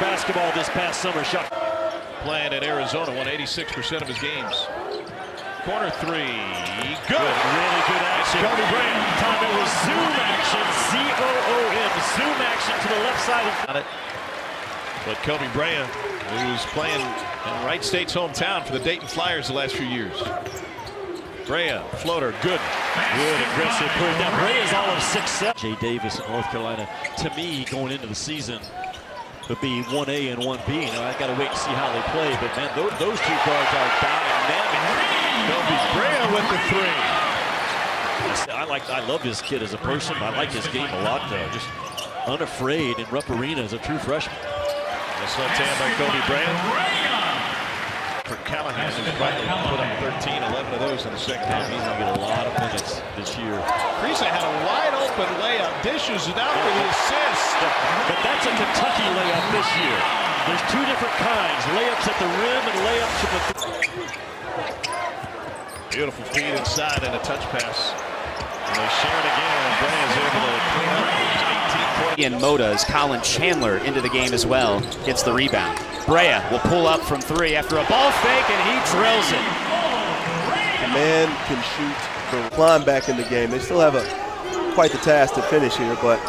basketball this past summer. Shot. Playing in Arizona, won 86% of his games. Corner three, good. Really good action. Koby Brea. Time it was zoom action, Z-O-O-M, zoom action to the left side. But Koby Brea, who's playing in Wright State's hometown for the Dayton Flyers the last few years. Brea, floater, good. Good aggressive pull down. Brea is all of 6'7". Jay Davis in North Carolina, to me, going into the season, would be 1A and 1B. You know, I got to wait and see how they play. But man, those two guards are dynamic. Koby Brea with the three. I love this kid as a person. I like his game a lot. Just unafraid in Rupp Arena as a true freshman. That's left hand by Koby Brea. For Callahan, who's probably put up 13, 11 of those in the second half. He's going to get a lot of minutes this year. Kriisa had a wide open layup, dishes it out for the assist. But that's a Kentucky layup this year. There's two different kinds, layups at the rim and layups from the... Beautiful feed inside and a touch pass. And they share it again, and Brea's able to clean up for his 18 points. And Moda's Colin Chandler into the game as well, gets the rebound. Brea will pull up from three after a ball fake, and he drills it. The man can shoot for climb back in the game. They still have quite the task to finish here, but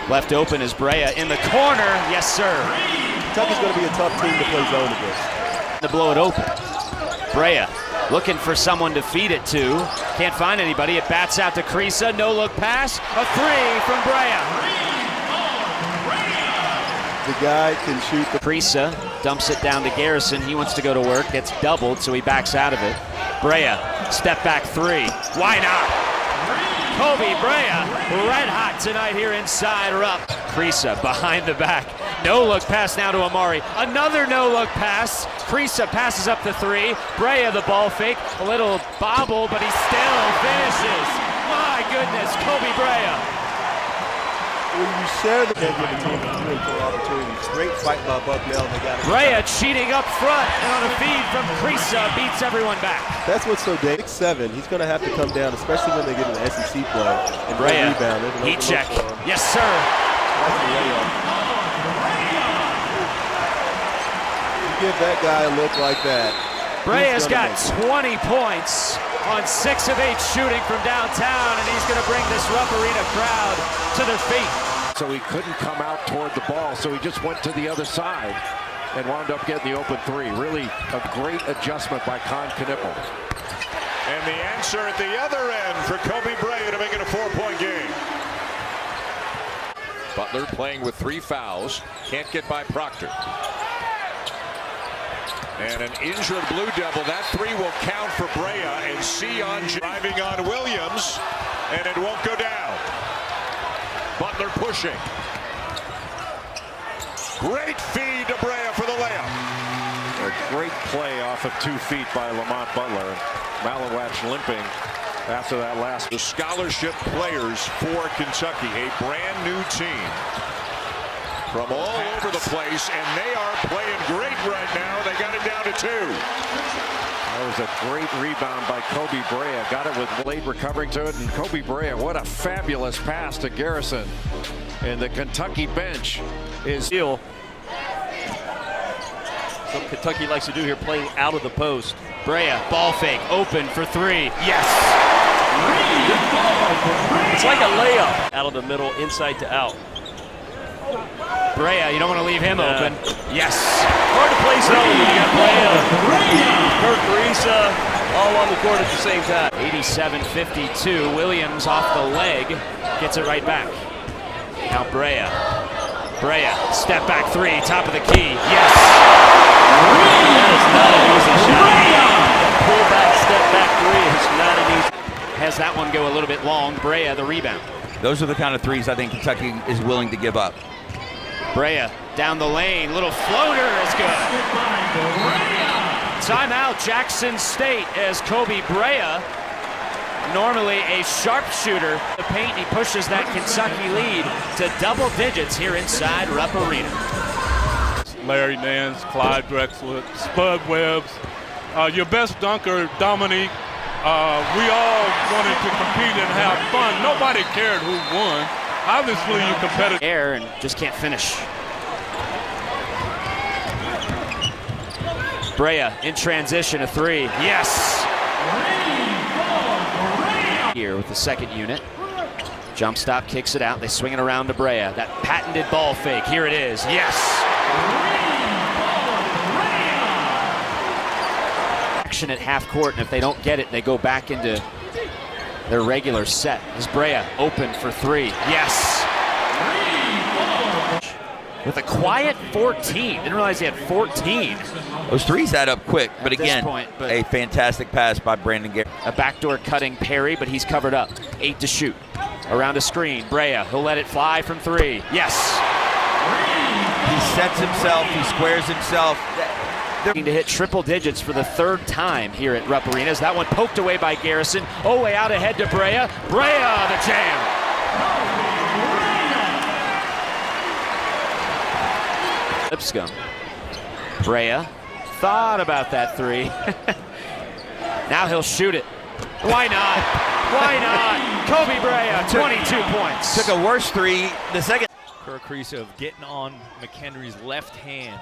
left open is Brea in the corner. Yes, sir. Kentucky's going to be a tough team to play zone against. To blow it open. Brea looking for someone to feed it to. Can't find anybody. It bats out to Kriisa. No look pass. A three from Brea. The guy can shoot. Kriisa dumps it down to Garrison. He wants to go to work. Gets doubled, so he backs out of it. Brea, step back three. Why not? Koby Brea, red hot tonight here inside Rupp. Kriisa behind the back. No look pass now to Amari. Another no look pass. Kriisa passes up the three. Brea the ball fake. A little bobble, but he still finishes. My goodness, Koby Brea. When you share the game with the team with 3 and 4 opportunities, great fight by Bucknell. They got it. Brea cheating up front, and on a feed from Kriisa beats everyone back. That's what's so dangerous. 6'7", he's going to have to come down, especially when they get in the SEC play. And Brea, rebound. heat check. Yes, sir. That's the layup. You give that guy a look like that. Brea's got 20 points on 6 of 8 shooting from downtown, and he's going to bring this Rupp Arena crowd to their feet. So he couldn't come out toward the ball, so he just went to the other side and wound up getting the open three. Really a great adjustment by Con Knippel. And the answer at the other end for Koby Brea to make it a 4-point game. Butler playing with 3 fouls. Can't get by Proctor. And an injured Blue Devil. That three will count for Brea, and Sion driving on Williams, and it won't go down. Butler pushing. Great feed to Brea for the layup. A great play off of 2 feet by Lamont Butler. Malawatch limping after that last. The scholarship players for Kentucky, a brand new team from all over the place, and they are playing great right now. They got it down to 2. That was a great rebound by Koby Brea. Got it with Blade recovering to it, and Koby Brea, what a fabulous pass to Garrison. And the Kentucky bench is Something Kentucky likes to do here, playing out of the post. Brea, ball fake, open for 3. Yes! It's like a layup. Out of the middle, inside to out. Brea, you don't want to leave him open. Yes. Hard to play zone when you got Brea, Kirk Kriisa, all on the court at the same time. 87-52. Williams off the leg, gets it right back. Now Brea, step back 3, top of the key. Yes. That is not an easy shot. Pull back, step back 3 is not an easy. Has that one go a little bit long. Brea the rebound. Those are the kind of threes I think Kentucky is willing to give up. Brea down the lane, little floater is good. Timeout Jackson State as Koby Brea, normally a sharpshooter, the paint, he pushes that Kentucky lead to double digits here inside Rupp Arena. Larry Nance, Clyde Drexler, Spud Webbs, your best dunker, Dominique. We all wanted to compete and have fun. Nobody cared who won. Obviously, you competitive. Air and just can't finish. Brea in transition, a three. Yes! Here with the second unit. Jump stop, kicks it out. They swing it around to Brea. That patented ball fake. Here it is. Yes! Action at half court, and if they don't get it, they go back into their regular set. Is Brea open for three? Yes! With a quiet 14. Didn't realize he had 14. Those threes add up quick, but At this again, point, but a fantastic pass by Brandon Garrett. a backdoor cutting Perry, but he's covered up. 8 to shoot. Around a screen. Brea, he'll let it fly from three. Yes! He sets himself, he squares himself. To hit triple digits for the third time here at Rupp Arenas. That one poked away by Garrison. Oh, way out ahead to Brea. Brea, the jam. Lipscomb. Brea thought about that three. Now he'll shoot it. Why not? Why not? Koby Brea, 22 points. Took a worse three the second. Kaprizov getting on McHenry's left hand.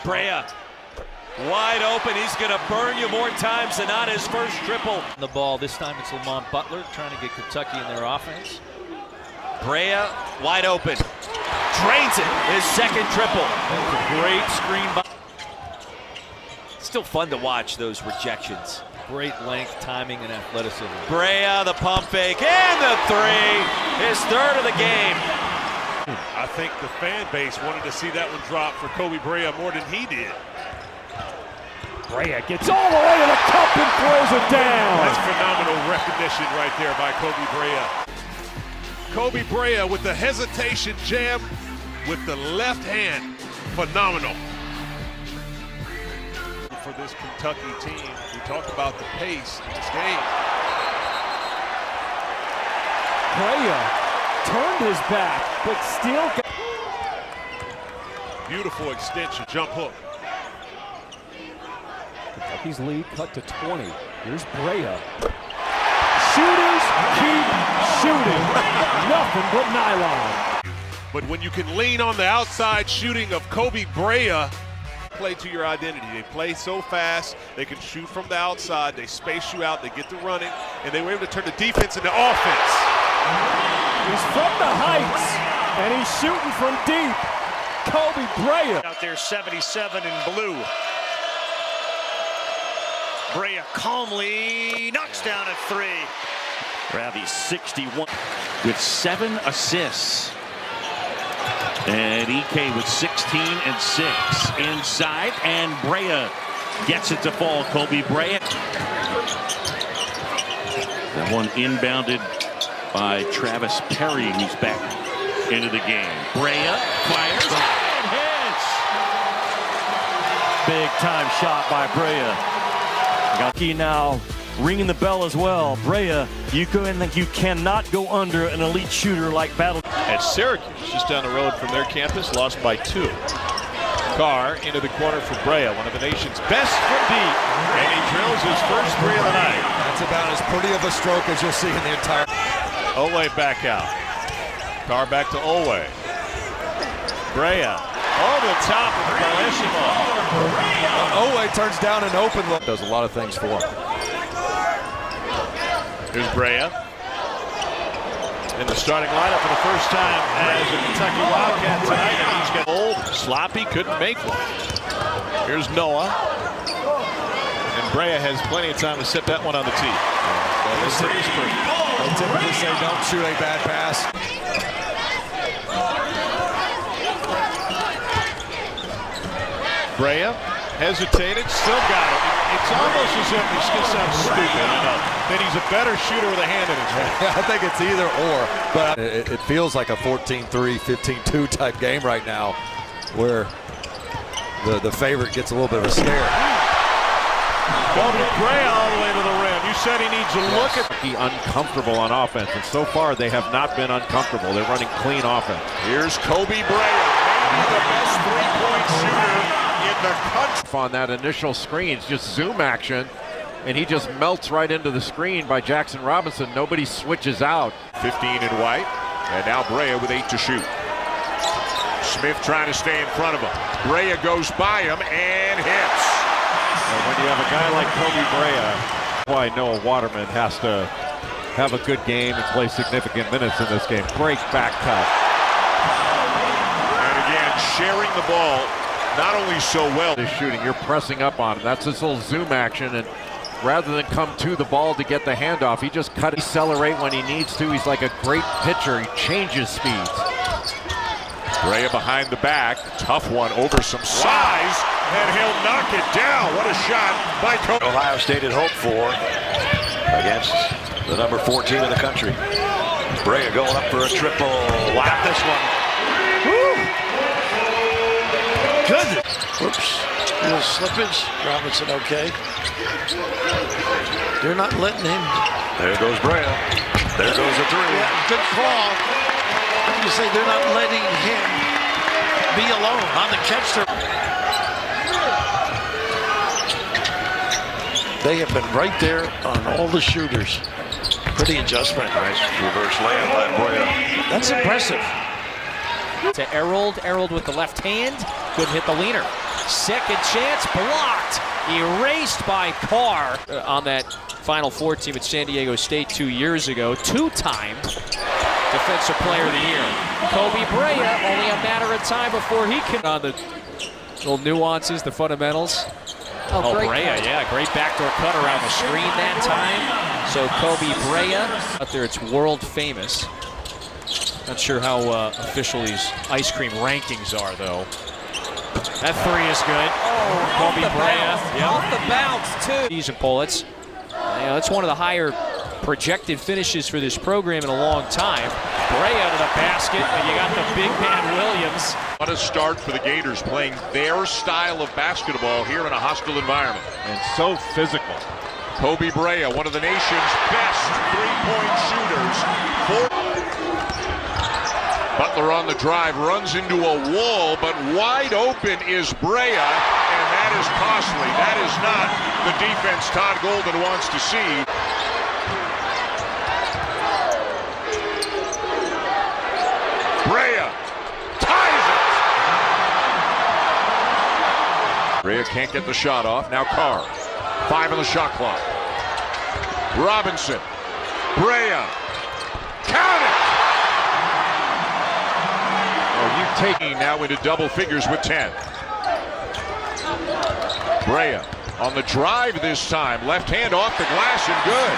Brea wide open. He's going to burn you more times than not. His first triple. The ball, this time it's Lamont Butler trying to get Kentucky in their offense. Brea wide open. Drains it. His second triple. That's a great screen by. Still fun to watch those rejections. Great length, timing, and athleticism. Brea, the pump fake, and the three. His third of the game. I think the fan base wanted to see that one drop for Koby Brea more than he did. Brea gets all the way to the cup and throws it down. That's phenomenal recognition right there by Koby Brea. Koby Brea with the hesitation jam with the left hand. Phenomenal. For this Kentucky team, we talked about the pace in this game. Brea turned his back, but still got. Beautiful extension, jump hook. Kentucky's lead cut to 20. Here's Brea. Shooters keep shooting. Nothing but nylon. But when you can lean on the outside shooting of Koby Brea, play to your identity. They play so fast, they can shoot from the outside, they space you out, they get to running, and they were able to turn the defense into offense. He's from the heights, and he's shooting from deep. Koby Brea. Out there, 77 in blue. Brea calmly knocks down a three. Ravi 61 with 7 assists. And EK with 16 and 6 inside, and Brea gets it to fall. Koby Brea. That one inbounded by Travis Perry, who's back into the game. Brea fires and hits. Big time shot by Brea. Kentucky now ringing the bell as well. Brea, you cannot go under an elite shooter like Battle. At Syracuse, just down the road from their campus, lost by 2. Carr into the corner for Brea, one of the nation's best from deep, and he drills his first three of the night. That's about as pretty of a stroke as you'll see in the entire. Olwe back out. Carr back to Olwe. Brea over the top of Kalashnikov. Olwe turns down an open look. Does a lot of things for him. Here's Brea. In the starting lineup for the first time as a Kentucky Wildcat tonight. And he's got old, sloppy, couldn't make one. Here's Noah. And Brea has plenty of time to set that one on the tee. They typically say don't shoot a bad pass. Brea hesitated, still got it. It's almost as if this just sounds stupid, you know, that he's a better shooter with a hand in his face. I think it's either or, but it feels like a 14-3, 15-2 type game right now, where the favorite gets a little bit of a scare. Koby Brea all the way to the rim. You said he needs to look at. He uncomfortable on offense, and so far they have not been uncomfortable. They're running clean offense. Here's Koby Brea, maybe the best three-point shooter in the country. On that initial screen, it's just zoom action, and he just melts right into the screen by Jackson Robinson. Nobody switches out. 15 in white, and now Brea with 8 to shoot. Smith trying to stay in front of him. Brea goes by him and hits. And when you have a guy like Koby Brea, why Noah Waterman has to have a good game and play significant minutes in this game. Great back cut. And again, sharing the ball, not only so well. This shooting, you're pressing up on him. That's this little zoom action, and rather than come to the ball to get the handoff, he just cut, accelerate when he needs to. He's like a great pitcher. He changes speeds. Brea behind the back, tough one over some size, and he'll knock it down. What a shot by Koby. Ohio State had hoped for against the number 14 in the country. Brea going up for a triple. Wow. Got this one. Woo. Good. Whoops. Little slippage. Robinson okay. They're not letting him. There goes Brea. There goes a three. Yeah, good call. You say they're not letting him be alone on the catch. They have been right there on all the shooters. Pretty adjustment. Nice reverse layup by Brea. That's impressive. To Errold with the left hand. Couldn't hit the leaner. Second chance blocked. Erased by Carr on that Final Four team at San Diego State 2 years ago. Two-time Defensive Player of the Year. Koby Brea, only a matter of time before he can on the little nuances, the fundamentals. Oh, Brea, yeah, great backdoor cut around the screen that time. So Koby Brea, out there, it's world famous. Not sure how official these ice cream rankings are, though. That three is good. Oh, Koby Brea. Yep. Off the bounce, too. These and Pullets. That's one of the higher projected finishes for this program in a long time. Brea to the basket, and you got the big man Williams. What a start for the Gators, playing their style of basketball here in a hostile environment. And so physical. Koby Brea, one of the nation's best three-point shooters. Butler on the drive, runs into a wall, but wide open is Brea, and that is costly. That is not the defense Todd Golden wants to see. Brea ties it. Brea can't get the shot off. Now Carr. 5 on the shot clock. Robinson. Brea. Count it. Oh, you taking now into double figures with 10. Brea on the drive this time. Left hand off the glass and good.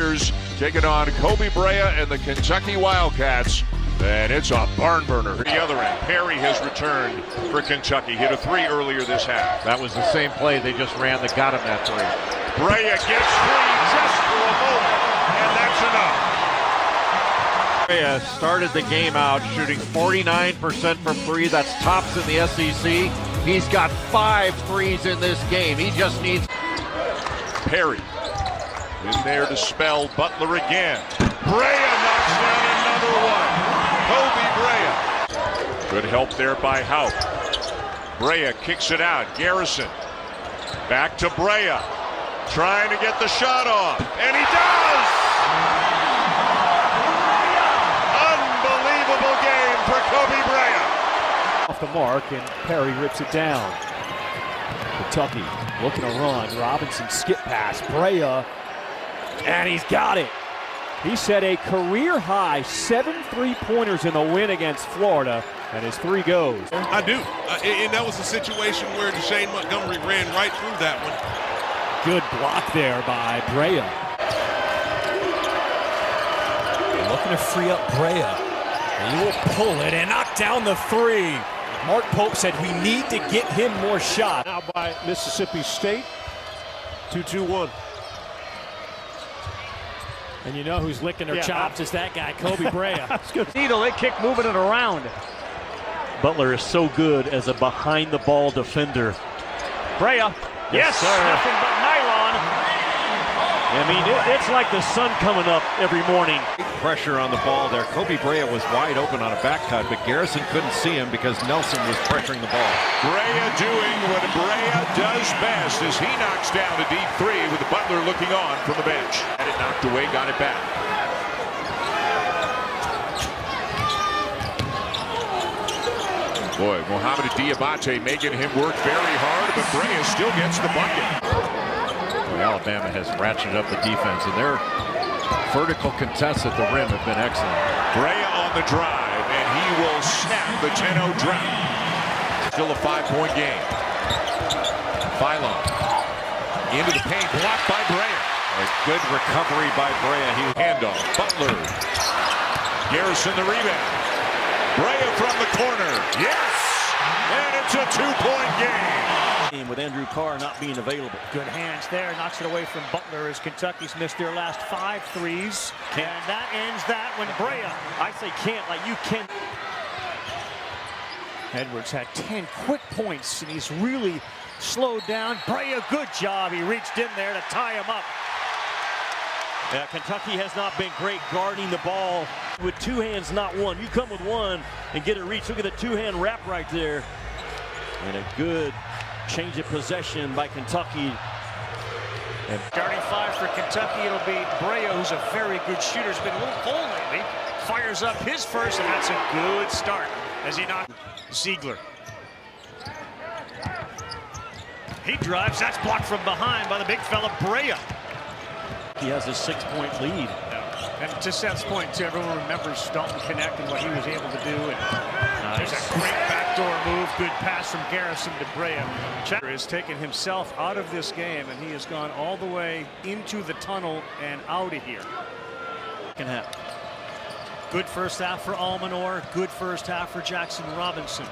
Here's taking on Koby Brea and the Kentucky Wildcats, and it's a barn burner. The other end, Perry has returned for Kentucky. Hit a three earlier this half. That was the same play they just ran that got him that three. Brea gets free just for a moment, and that's enough. Brea started the game out shooting 49% from three. That's tops in the SEC. He's got 5 threes in this game. He just needs. Perry in there to spell Butler again. Brea knocks down another one. Koby Brea. Good help there by Haupt. Brea kicks it out. Garrison. Back to Brea. Trying to get the shot off. And he does! Unbelievable game for Koby Brea. Off the mark, and Perry rips it down. Kentucky looking to run. Robinson skip pass. Brea. And he's got it. He set a career-high 7 3-pointers in the win against Florida, and his three goes. I do. And that was a situation where Deshane Montgomery ran right through that one. Good block there by Brea. They're looking to free up Brea. He will pull it and knock down the three. Mark Pope said we need to get him more shots. Now by Mississippi State. 2-2-1. And you know who's licking their chops is that guy, Koby Brea. Needle, they kick moving it around. Butler is so good as a behind-the-ball defender. Brea, yes, nothing but nylon. I mean, it's like the sun coming up every morning. Pressure on the ball there. Koby Brea was wide open on a back cut, but Garrison couldn't see him because Nelson was pressuring the ball. Brea doing what Brea does best as he knocks down a deep three with Butler looking on from the bench. Had it knocked away, got it back. Boy, Mohamed Diabate making him work very hard, but Brea still gets the bucket. Alabama has ratcheted up the defense, and their vertical contests at the rim have been excellent. Brea on the drive, and he will snap the 10-0 drought. Still a 5-point game. Philo into the paint, blocked by Brea. A good recovery by Brea. Handoff, Butler. Garrison the rebound. Brea from the corner. Yes! And it's a 2-point game. With Andrew Carr not being available. Good hands there, knocks it away from Butler as Kentucky's missed their last 5 threes. And that ends that when Brea. I say can't, like you can. Edwards had 10 quick points, and he's really slowed down. Brea, good job. He reached in there to tie him up. Yeah, Kentucky has not been great guarding the ball with 2 hands, not one. You come with one and get a reach. Look at the 2-hand wrap right there. And a good change of possession by Kentucky. And starting 5 for Kentucky, it'll be Brea, who's a very good shooter. He's been a little cold lately. Fires up his first, and that's a good start as he knocks Ziegler. He drives. That's blocked from behind by the big fella Brea. He has a 6-point lead. And to Seth's point, too, everyone remembers Dalton Connect and what he was able to do. And there's a great backdoor move. Good pass from Garrison to Brea. Chatter has taken himself out of this game, and he has gone all the way into the tunnel and out of here. Can happen. Good first half for Almanor. Good first half for Jackson Robinson.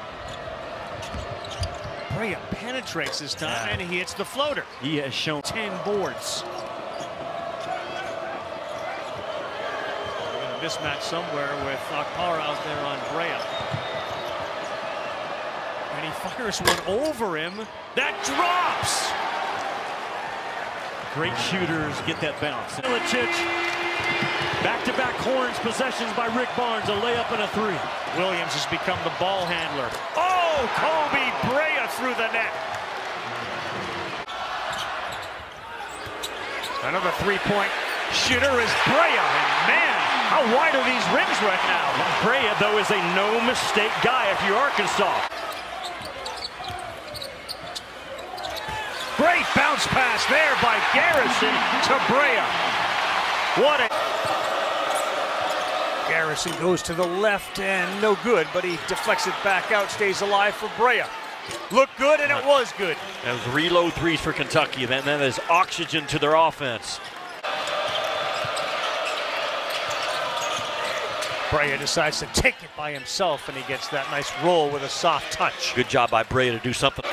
Brea penetrates this time, and he hits the floater. He has shown 10 boards. Mismatch somewhere with Akpar out there on Brea. And he fires one over him. That drops! Great shooters get that bounce. Ilicic. Back-to-back horns possessions by Rick Barnes. A layup and a 3. Williams has become the ball handler. Oh, Koby Brea through the net. Another 3-point shooter is Brea. And man, how wide are these rims right now? Brea, though, is a no-mistake guy if you're Arkansas. Great bounce pass there by Garrison to Brea. What a... Garrison goes to the left and no good, but he deflects it back out, stays alive for Brea. Looked good, and it was good. That was reload threes for Kentucky. Then that is oxygen to their offense. Brea decides to take it by himself, and he gets that nice roll with a soft touch. Good job by Brea to do something.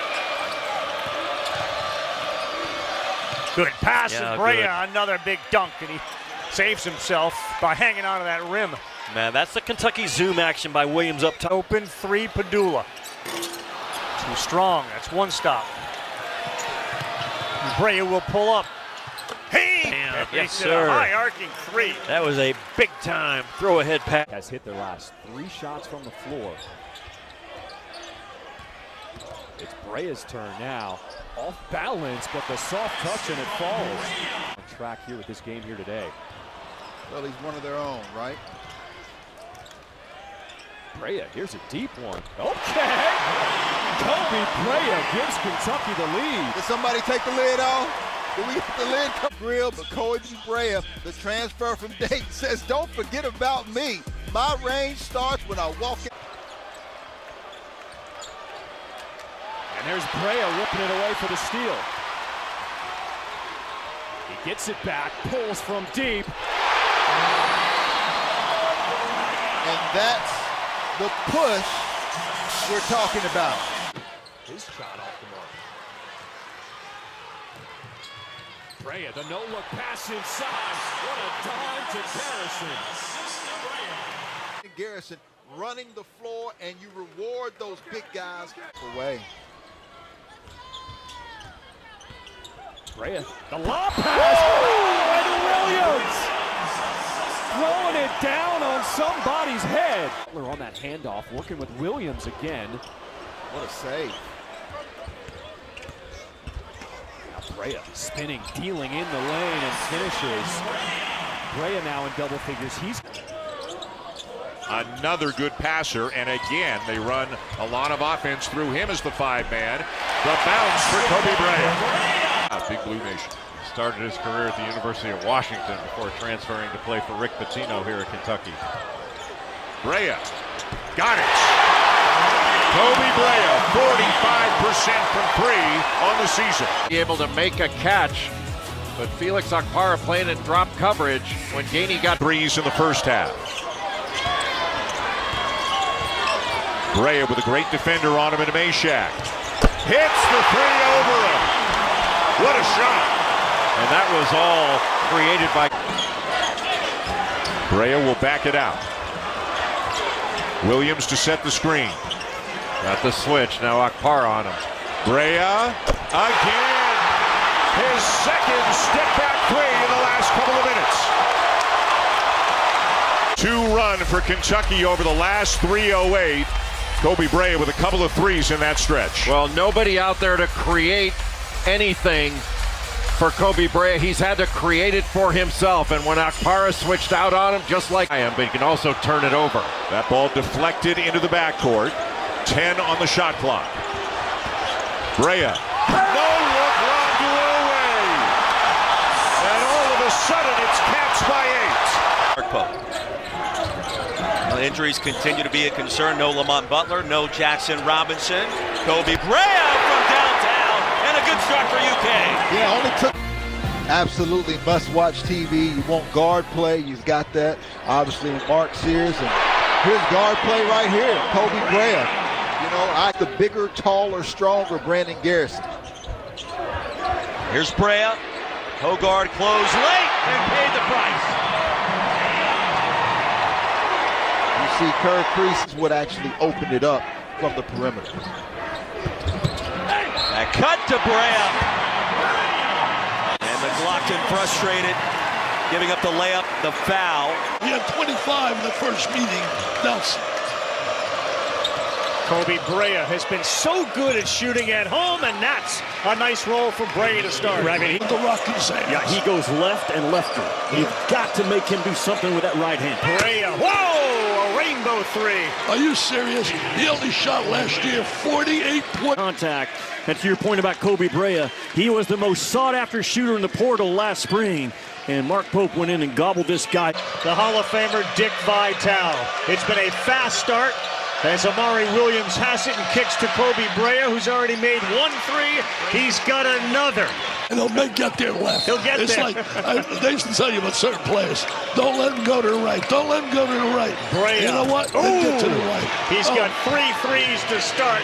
Good pass from Brea, good. Another big dunk, and he saves himself by hanging on to that rim. Man, that's the Kentucky zoom action by Williams up top. Open 3, Padula. Too strong, that's 1 stop. And Brea will pull up. Hey! Yes, sir. A high arcing 3. That was a big-time throw-ahead pass. Has hit their last 3 shots from the floor. It's Brea's turn now. Off balance, but the soft touch and it falls. On track here with this game here today. Well, he's one of their own, right? Brea, here's a deep one. Okay! Koby Brea gives Kentucky the lead. Did somebody take the lid off? Did we get the lid grill? But Koby Brea, the transfer from Dayton, says, don't forget about me. My range starts when I walk in. And there's Brea ripping it away for the steal. He gets it back, pulls from deep. And that's the push we're talking about. His shot off the mark. Brea, the no-look pass inside. What a dime to Garrison. Garrison running the floor, and you reward those big guys away. Brea, the lob pass. And Williams throwing it down on somebody's head. Butler on that handoff, working with Williams again. What a save. Now Brea spinning, dealing in the lane and finishes. Brea now in double figures. He's Another good passer, and again, they run a lot of offense through him as the 5-man. The bounce for Koby Brea. Big Blue Nation. He started his career at the University of Washington before transferring to play for Rick Pitino here at Kentucky. Brea got it. Koby Brea, 45% from 3 on the season. Be able to make a catch, but Felix Okpara playing in drop coverage when Gainey got threes in the first half. Brea with a great defender on him in Meshack. Hits the 3 over him. What a shot. And that was all created by Brea will back it out. Williams to set the screen. Got the switch, now Okpara on him. Brea again. His second step-back 3 in the last couple of minutes. 2-run for Kentucky over the last 3:08. Koby Brea with a couple of threes in that stretch. Well, nobody out there to create anything for Koby Brea. He's had to create it for himself. And when Okpara switched out on him, just like I am, but he can also turn it over. That ball deflected into the backcourt. 10 on the shot clock. Brea. No look, Rondo away. And all of a sudden, it's Cats by 8. Injuries continue to be a concern. No Lamont Butler, no Jackson Robinson. Koby Brea from downtown, and a good start for UK. Yeah, only took. Absolutely must-watch TV. You want guard play, you've got that. Obviously, Mark Sears, and here's guard play right here, Koby Brea. You know, the bigger, taller, stronger Brandon Garrison. Here's Brea. Hogard closed late and paid the price. See, Kerr Creases would actually open it up from the perimeter. That cut to Brea. And McLaughlin frustrated, giving up the layup, the foul. He had 25 in the first meeting. Nelson. Koby Brea has been so good at shooting at home, and that's a nice roll for Brea to start. I mean, the Rockies. Yeah, he goes left and lefter. You've got to make him do something with that right hand. Brea, whoa, a rainbow 3. Are you serious? He only shot last year 48 points. Contact. And to your point about Koby Brea, he was the most sought-after shooter in the portal last spring. And Mark Pope went in and gobbled this guy. The Hall of Famer Dick Vitale. It's been a fast start as Amari Williams has it and kicks to Koby Brea, who's already made 1 3. He's got another. And he'll get there left. He'll get it's there. Like, they used to tell you about certain players. Don't let him go to the right. Don't let him go to the right. Brea. You know what? They get to the right. He's got 3 threes to start.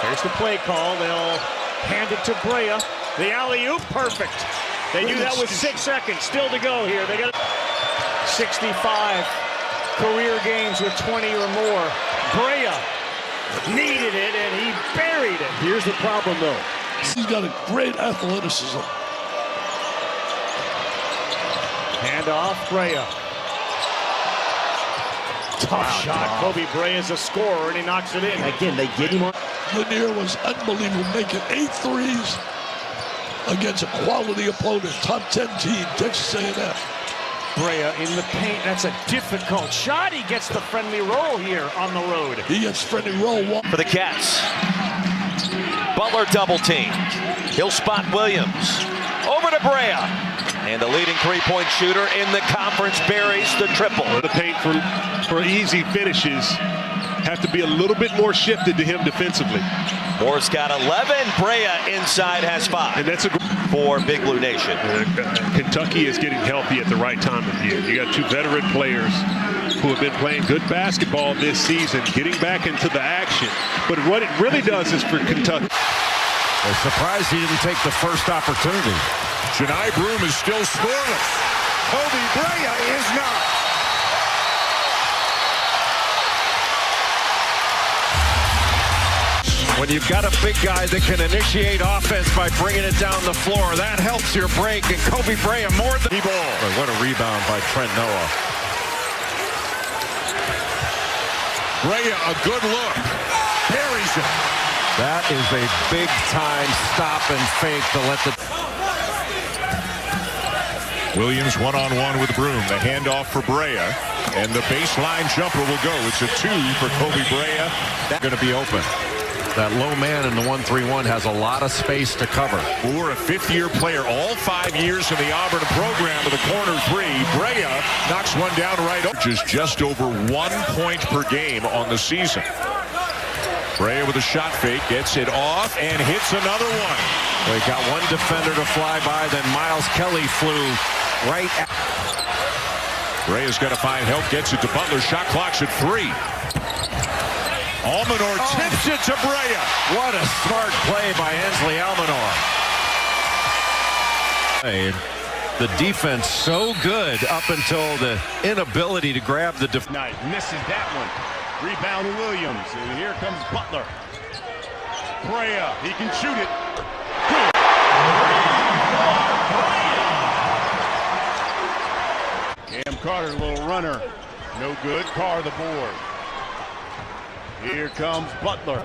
Here's the play call. They'll hand it to Brea. The alley-oop, perfect. They do that with 6 seconds still to go here. They got 65 career games with 20 or more. Brea needed it, and he buried it. Here's the problem, though. He's got a great athleticism. Hand off, Brea. Tough shot. Koby Brea is a scorer, and he knocks it in. Again, they get him on. Lanier was unbelievable, making 8 threes against a quality opponent. Top 10 team, Texas A&M. Brea in the paint. That's a difficult shot. He gets the friendly roll here on the road. He gets friendly roll. For the Cats. Butler double team. He'll spot Williams. Over to Brea. And the leading three-point shooter in the conference buries the triple. The paint for easy finishes have to be a little bit more shifted to him defensively. Moore's got 11. Brea inside has 5. And that's a for Big Blue Nation. Kentucky is getting healthy at the right time of year. You got 2 veteran players who have been playing good basketball this season, getting back into the action. But what it really does is for Kentucky. They're surprised he didn't take the first opportunity. Janai Broom is still scoreless. Koby Brea is not. When you've got a big guy that can initiate offense by bringing it down the floor, that helps your break. And Koby Brea more than ball. What a rebound by Trent Noah. Brea, a good look. Buries it. That is a big time stop and fake to let the Williams one-on-one with Broom. The handoff for Brea. And the baseline jumper will go. It's a 2 for Koby Brea. That's going to be open. That low man in the 1-3-1 has a lot of space to cover. Moore, a fifth-year player, all 5 years in the Auburn program with a corner 3. Brea knocks one down right over. Just over 1 point per game on the season. Brea with a shot fake, gets it off, and hits another one. They got one defender to fly by, then Miles Kelly flew right at. Brea's got to find help, gets it to Butler. Shot clock's at 3. Almanor tips it to Brea. What a smart play by Ensley Almanor. The defense so good up until the inability to grab the Knight misses that one. Rebound Williams, and here comes Butler. Brea, he can shoot it. Cam Carter, little runner. No good. Carr the board. Here comes Butler.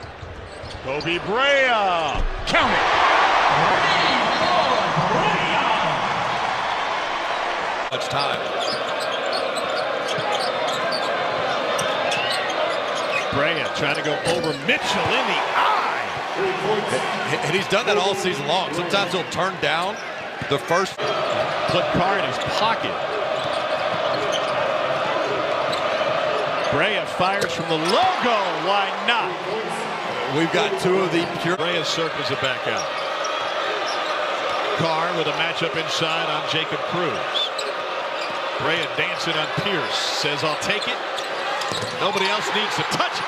Koby Brea. Count it. Much time. Brea trying to go over Mitchell in the eye. And he's done that all season long. Sometimes he'll turn down the first. Put Carr in his pocket. Brea fires from the logo. Why not? We've got 2 of the pure. Brea circles it back out. Carr with a matchup inside on Jacob Cruz. Brea dancing on Pierce. Says, I'll take it. Nobody else needs to touch it.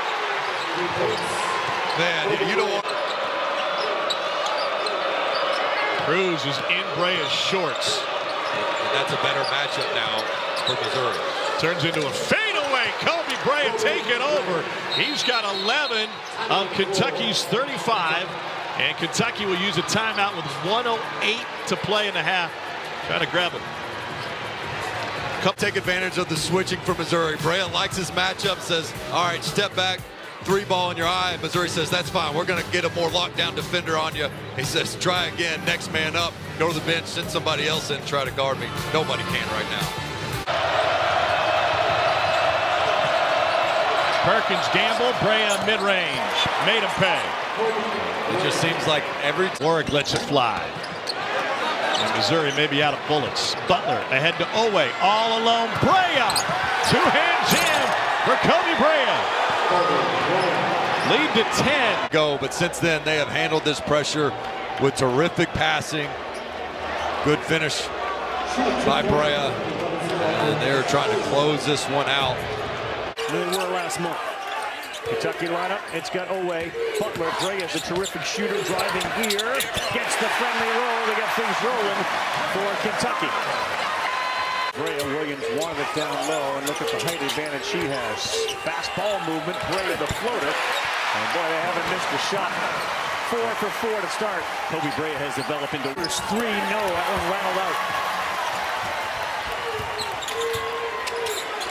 Man, you don't want. Cruz is in Brea's shorts. And that's a better matchup now for Missouri. Turns into a fadeaway. Koby Brea taking over. He's got 11 on Kentucky's 35. And Kentucky will use a timeout with 1:08 to play in the half. Trying to grab it. Take advantage of the switching for Missouri. Brea likes his matchup, says, all right, step back, 3 ball in your eye. Missouri says, that's fine. We're going to get a more lockdown defender on you. He says, try again, next man up, go to the bench, send somebody else in, try to guard me. Nobody can right now. Perkins gamble, Brea mid-range. Made him pay. It just seems like every. Warwick lets it fly. And Missouri may be out of bullets. Butler ahead to Owe. All alone. Brea. 2 hands in for Koby Brea. Lead to 10. Go, but since then they have handled this pressure with terrific passing. Good finish by Brea. And they're trying to close this one out. They were last month. Kentucky lineup, it's got Owe. Butler, Brea is a terrific shooter, driving here. Gets the friendly roll to get things rolling for Kentucky. Brea Williams wanted it down low, and look at the height advantage she has. Fast ball movement, Brea the floater. And boy, they haven't missed a shot. 4 for 4 to start. Koby Brea has developed into There's 3, no, that one rattled out.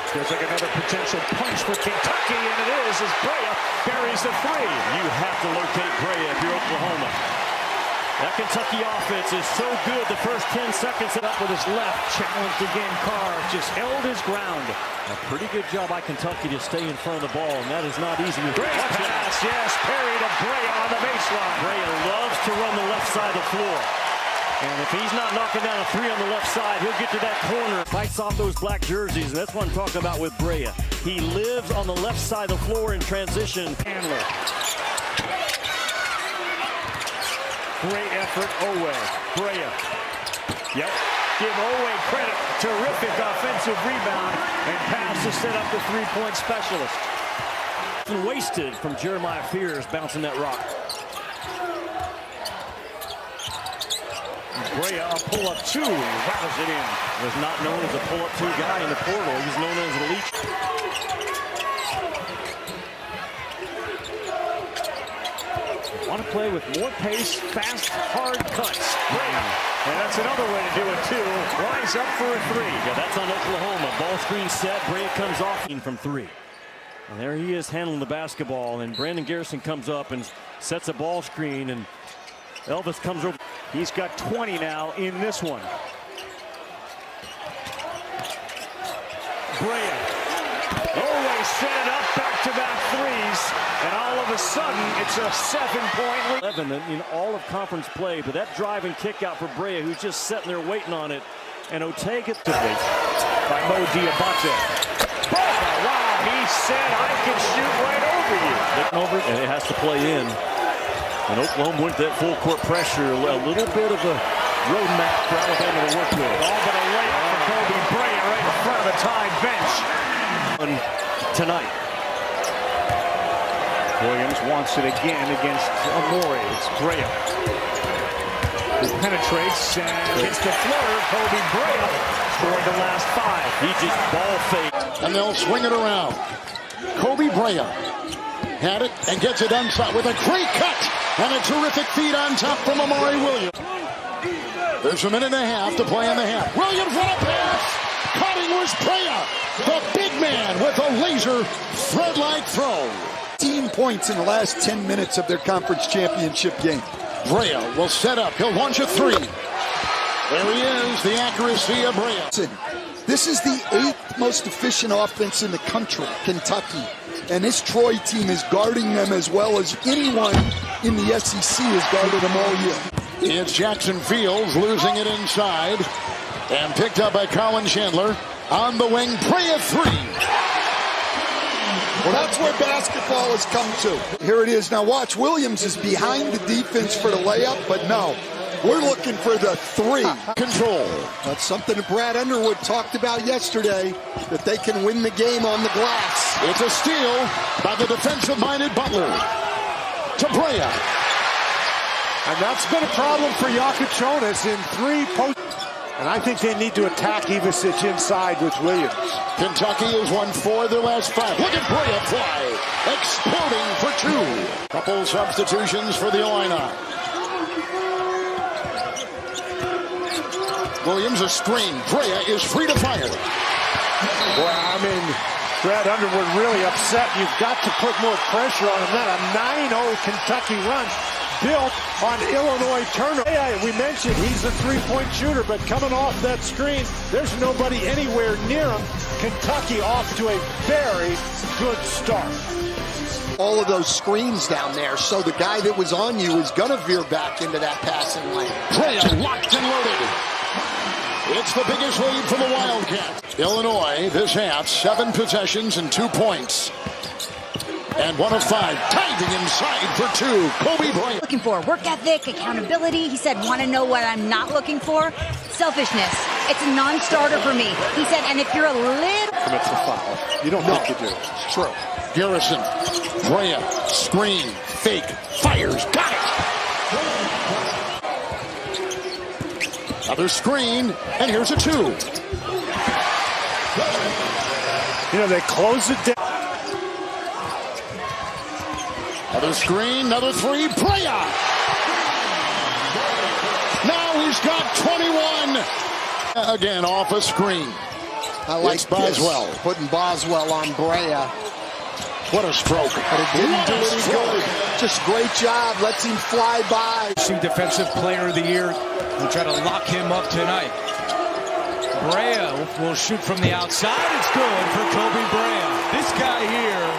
Feels like another potential punch for Kentucky, and it is as Brea buries the 3. You have to locate Brea if you're Oklahoma. That Kentucky offense is so good. The first 10 seconds it up with his left. Challenged again. Carr just held his ground. A pretty good job by Kentucky to stay in front of the ball, and that is not easy. Great pass, yes. Perry to Brea on the baseline. Brea loves to run the left side of the floor. And if he's not knocking down a 3 on the left side, he'll get to that corner. Fights off those black jerseys, and that's what I'm talking about with Brea. He lives on the left side of the floor in transition. Handler. Great effort, Owe. Brea. Yep. Give Owe credit. Terrific offensive rebound and pass to set up the 3-point specialist. Wasted from Jeremiah Fears bouncing that rock. Brea, a pull-up 2, rattles it in. Was not known as a pull-up 2 guy in the portal. He's known as a leech. Want to play with more pace, fast, hard cuts. Brea, and that's another way to do it too. Rise up for a 3. Yeah, that's on Oklahoma. Ball screen set. Brea comes off from 3. And there he is handling the basketball, and Brandon Garrison comes up and sets a ball screen, and Elvis comes over. He's got 20 now in this one. Brea. Oh, they set it up, back-to-back threes, and all of a sudden, it's a 7-point lead. 11 in all of conference play, but that drive and kick out for Brea, who's just sitting there waiting on it. And Otega by Mo Diabate. Wow, he said, I can shoot right over you. And it has to play in. And Oklahoma went that full court pressure, a little bit of a roadmap for Alabama to work with. All but a layup for Koby Brea right in front of the Tide bench. Tonight. Williams wants it again against Amore. It's Brea. Who penetrates and hits the floater. Koby Brea scored the last 5. He just ball faked. And they'll swing it around. Koby Brea had it and gets it unshot with a great cut and a terrific feed on top from Amore Williams. There's a minute and a half to play in the half. Williams on a pass. Cutting was Brea, the big man with a laser thread-like throw. 15 points in the last 10 minutes of their conference championship game. Brea will set up. He'll launch a 3. There he is, the accuracy of Brea. This is the 8th most efficient offense in the country, Kentucky. And this Troy team is guarding them as well as anyone in the SEC has guarded them all year. It's Jackson Fields losing it inside. And picked up by Colin Chandler. On the wing, Brea 3. Well, that's where basketball has come to. Here it is. Now watch, Williams is behind the defense for the layup, but no. We're looking for the 3. Control. That's something that Brad Underwood talked about yesterday, that they can win the game on the glass. It's a steal by the defensive-minded Butler. To Brea. And that's been a problem for Yakachonis in 3 post. And I think they need to attack Ivisic inside with Williams. Kentucky has won 4 of their last 5. Look at Brea fly. Exploding for 2. Couple substitutions for the Illini. Williams a screen. Brea is free to fire. Well, I mean, Brad Underwood really upset. You've got to put more pressure on him. That a 9-0 Kentucky run built on Illinois turnover. We mentioned he's a 3-point shooter, but coming off that screen, there's nobody anywhere near him. Kentucky off to a very good start. All of those screens down there, so the guy that was on you is going to veer back into that passing lane. Brea locked and loaded. It's the biggest lead for the Wildcats. Illinois, this half, 7 possessions and 2 points. And 1 of 5, diving inside for 2, Koby Brea. Looking for work ethic, accountability. He said, want to know what I'm not looking for? Selfishness. It's a non-starter for me. He said, and if you're a little... Commits the foul. You don't have to do it. True. Garrison, Brea, screen, fake, fires, got it! Another screen, and here's a 2. You know, they close it down. Another screen, another 3, Brea! Now he's got 21! Again, off a screen. I like Boswell. Putting Boswell on Brea. What a stroke. But it didn't do any good. Just great job. Lets him fly by. Defensive Player of the Year. We'll try to lock him up tonight. Brea will shoot from the outside. It's good for Koby Brea. This guy here